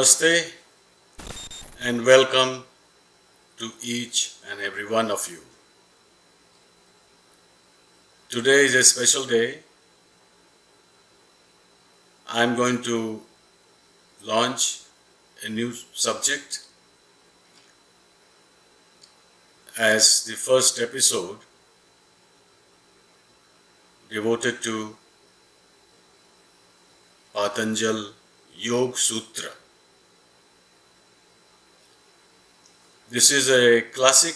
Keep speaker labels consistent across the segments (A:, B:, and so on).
A: Namaste and welcome to each and every one of you. Today is a special day. I am going to launch a new subject as the first episode devoted to Patanjali Yog-Sutra. This is a classic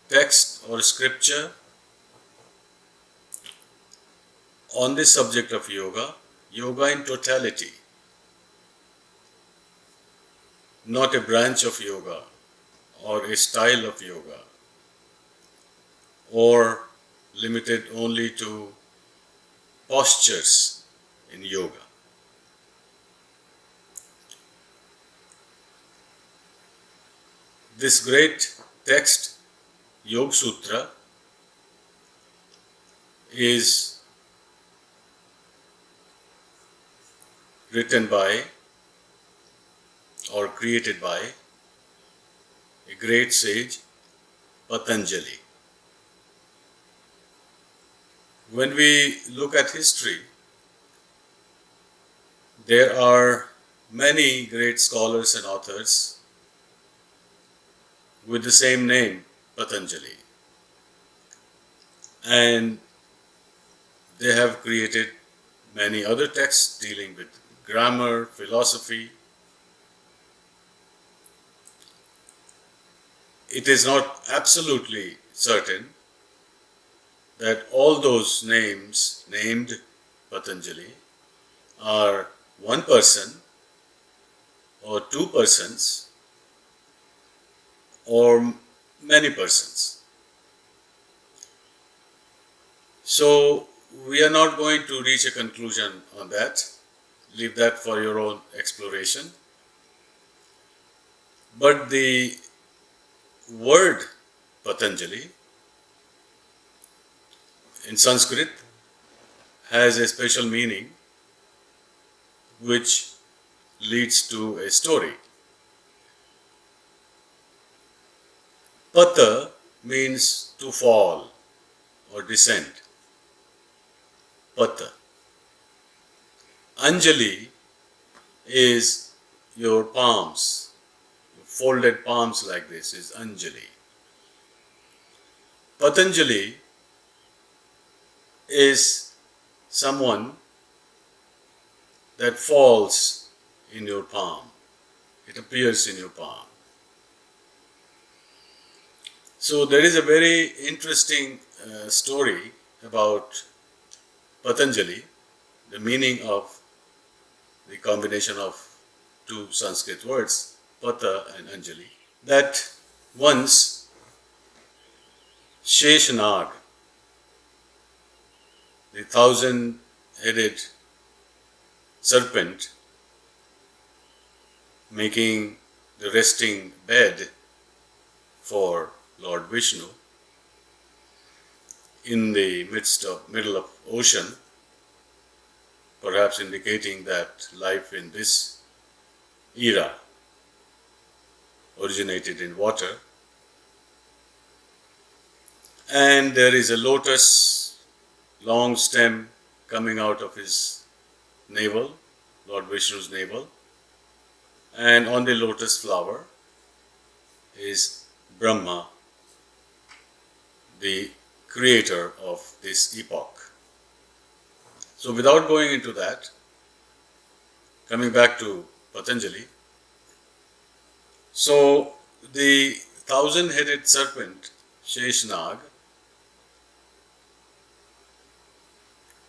A: text or scripture on the subject of yoga, yoga in totality, not a branch of yoga or a style of yoga or limited only to postures in yoga. This great text, Yog-Sutra, is written by or created by a great sage, Patanjali. When we look at history, there are many great scholars and authors with the same name, Patanjali. And they have created many other texts dealing with grammar, philosophy. It is not absolutely certain that all those names named Patanjali are one person or two persons or many persons. So we are not going to reach a conclusion on that. Leave that for your own exploration. But the word Patanjali in Sanskrit has a special meaning which leads to a story. Pata means to fall or descend. Pata. Anjali is your palms. Folded palms like this is Anjali. Patanjali is someone that falls in your palm. It appears in your palm. So there is a very interesting story about Patanjali, the meaning of the combination of two Sanskrit words, Pata and Anjali, that once Sheshanag, the 1,000-headed serpent, making the resting bed for Lord Vishnu in the middle of ocean, perhaps indicating that life in this era originated in water. And there is a lotus, long stem coming out of his navel, Lord Vishnu's navel, and on the lotus flower is Brahma, the creator of this epoch. So without going into that, coming back to Patanjali, so the 1,000-headed serpent, Sheshanag,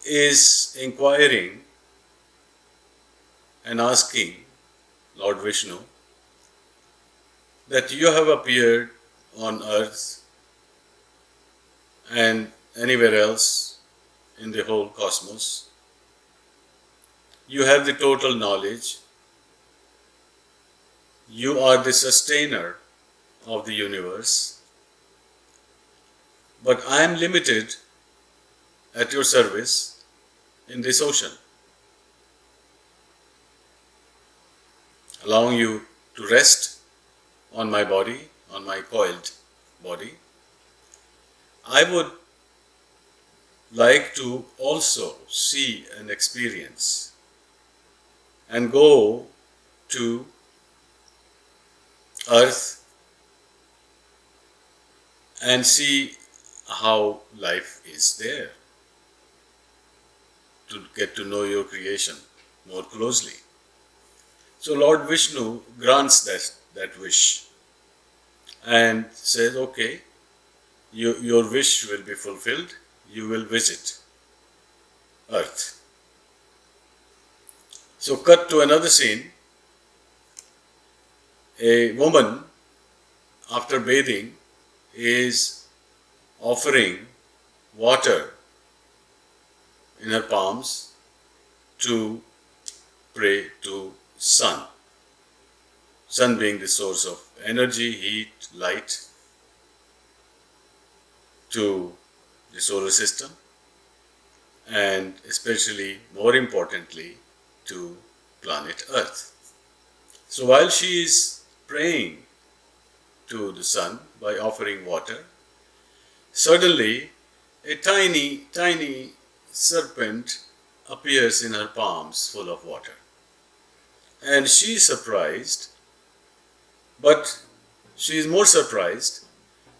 A: is inquiring and asking Lord Vishnu that you have appeared on earth and anywhere else in the whole cosmos. You have the total knowledge. You are the sustainer of the universe. But I am limited at your service in this ocean. allowing you to rest on my body, on my coiled body, I would like to also see and experience and go to earth and see how life is there, to get to know your creation more closely. So Lord Vishnu grants that wish and says, okay, your wish will be fulfilled, you will visit earth. So cut to another scene. A woman, after bathing, is offering water in her palms to pray to sun. Sun being the source of energy, heat, light to the solar system, and especially, more importantly, to planet Earth. So while she is praying to the sun by offering water, suddenly a tiny serpent appears in her palms full of water. And she is surprised, but she is more surprised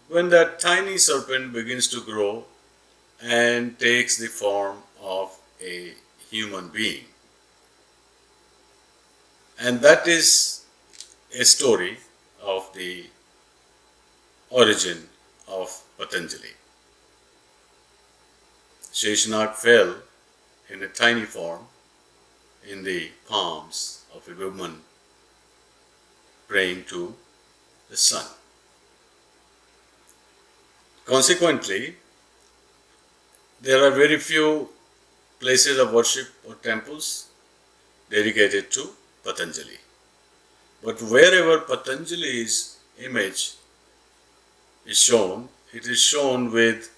A: when that tiny serpent begins to grow and takes the form of a human being. And that is a story of the origin of Patanjali. Sheshanag fell in a tiny form in the palms of a woman praying to the sun. Consequently, there are very few places of worship or temples dedicated to Patanjali. But wherever Patanjali's image is shown, it is shown with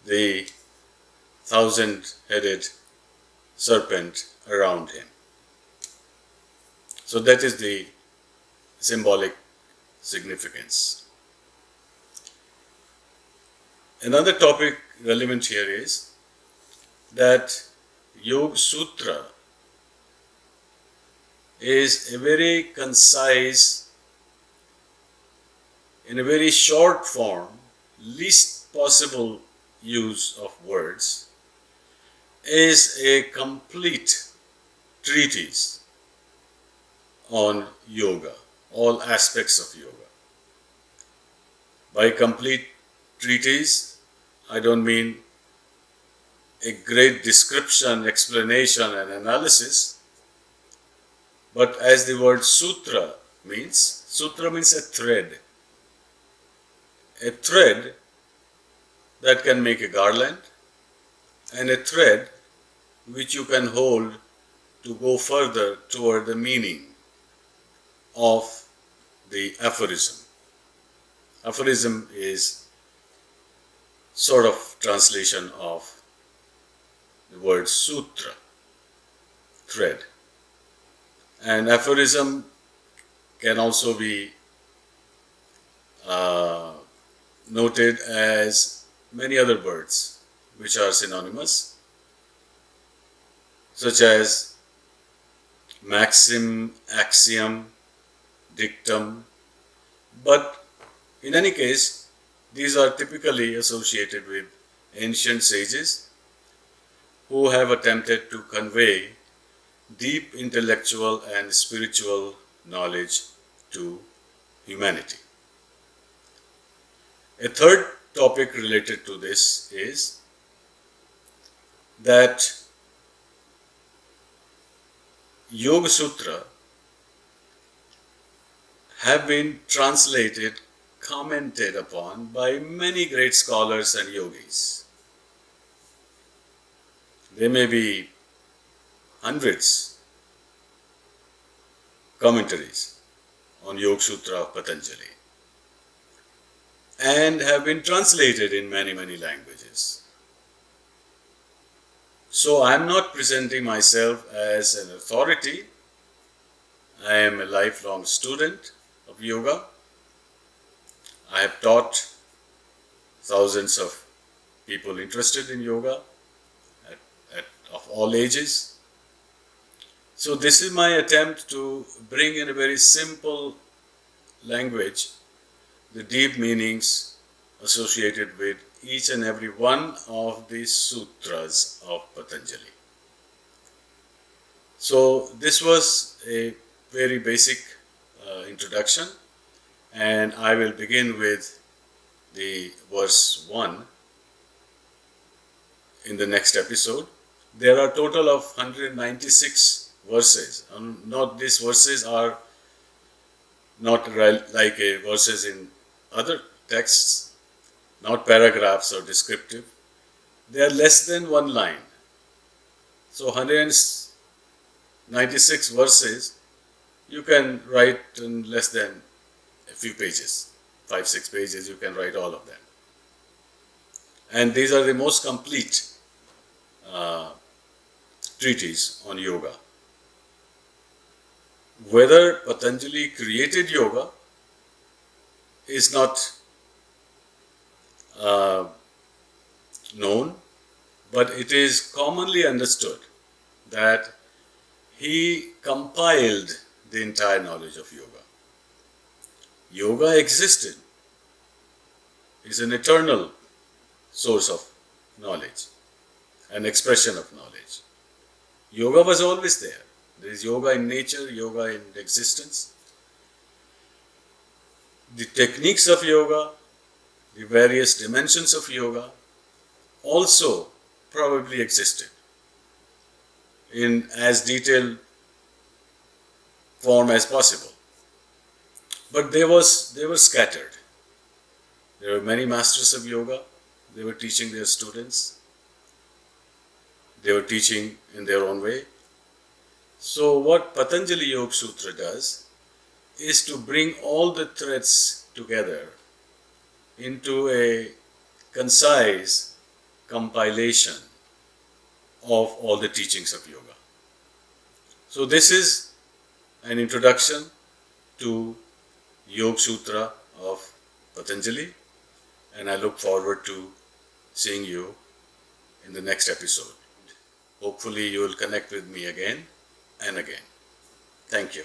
A: the 1,000-headed serpent around him. So that is the symbolic significance. Another topic relevant here is that Yog-Sutra is a very concise, in a very short form, least possible use of words, is a complete treatise on yoga, all aspects of yoga. By complete treatise, I don't mean a great description, explanation and analysis, but as the word sutra means a thread. A thread that can make a garland, and a thread which you can hold to go further toward the meaning of the aphorism. Aphorism is sort of translation of the word sutra, thread. And aphorism can also be noted as many other words which are synonymous, such as maxim, axiom, dictum, but in any case, these are typically associated with ancient sages who have attempted to convey deep intellectual and spiritual knowledge to humanity. A third topic related to this is that Yoga Sutra have been translated, commented upon by many great scholars and yogis. There may be hundreds commentaries on Yoga Sutra of Patanjali and have been translated in many languages. So I am not presenting myself as an authority, I am a lifelong student of yoga. I have taught thousands of people interested in yoga at, of all ages. So this is my attempt to bring in a very simple language the deep meanings associated with each and every one of the sutras of Patanjali. So this was a very basic introduction, and I will begin with the verse 1 in the next episode. There are a total of 196 verses. Not these verses are not like verses in other texts, not paragraphs or descriptive. They are less than one line. So 196 verses you can write in less than a few pages, 5-6 pages, you can write all of them. And these are the most complete treatise on yoga. Whether Patanjali created yoga is not known, but it is commonly understood that he compiled the entire knowledge of yoga. Yoga existed, is an eternal source of knowledge, an expression of knowledge. Yoga was always there. There is yoga in nature, yoga in existence. The techniques of yoga, the various dimensions of yoga also probably existed in as detailed form as possible. But they were scattered. There were many masters of yoga. They were teaching their students. They were teaching in their own way. So what Patanjali Yog-Sutra does is to bring all the threads together into a concise compilation of all the teachings of yoga. So this is an introduction to Yog-Sutra of Patanjali, and I look forward to seeing you in the next episode. Hopefully you will connect with me again and again. Thank you.